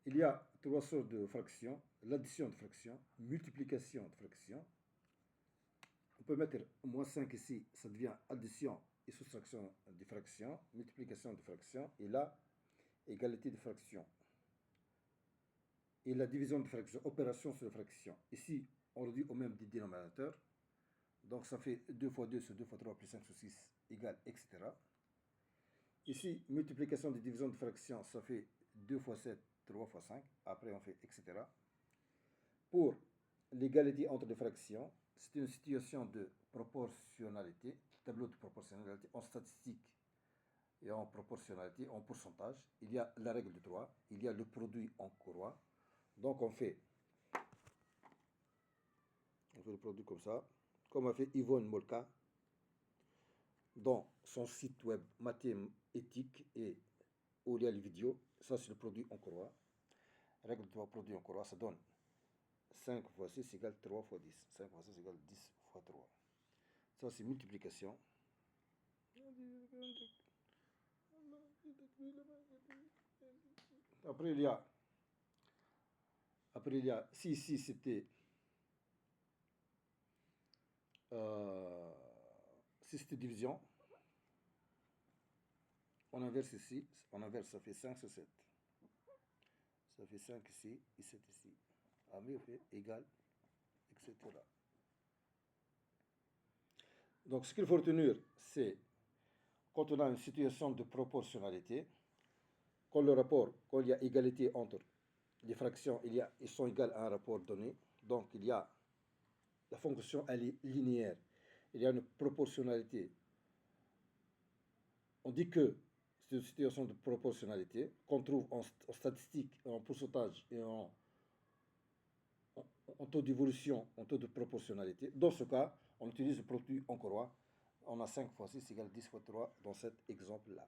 il y a trois sortes de fractions. L'addition de fractions, multiplication de fractions. On peut mettre moins 5 ici, ça devient addition et soustraction de fractions, multiplication de fractions, et là, égalité de fractions. Et la division de fractions, opération sur la fraction. Ici, on réduit au même des dénominateurs. Donc ça fait 2 fois 2 sur 2 fois 3 plus 5 sur 6 égale, etc. Ici, multiplication des divisions de fractions, ça fait 2 fois 7, 3 fois 5. Après, on fait etc. Pour l'égalité entre les fractions, c'est une situation de proportionnalité, tableau de proportionnalité en statistique et en proportionnalité, en pourcentage. Il y a la règle de 3, il y a le produit en courroie. Donc on fait le produit comme ça, comme a fait Yvonne Molka dans son site web Mathématiques et où il y a les vidéos. Ça c'est le produit en courroie. Règle de 3, produit en courroie, ça donne 5 fois 6 égale 3 fois 10. 5 fois 6 égale 10 fois 3. Ça c'est multiplication. Après il y a si ici c'était si c'était division, on inverse ici, on inverse, ça fait 5 sur 7. Ça fait 5 ici et 7 ici. Ah, mais on fait égal, etc. Donc ce qu'il faut retenir, c'est quand on a une situation de proportionnalité, quand il y a égalité entre les fractions, ils sont égales à un rapport donné. Donc il y a la fonction, elle est linéaire. Il y a une proportionnalité. On dit que c'est une situation de proportionnalité qu'on trouve en statistique, en pourcentage et en taux d'évolution, en taux de proportionnalité. Dans ce cas, on utilise le produit en courroie. On a 5 fois 6 égale 10 fois 3 dans cet exemple-là.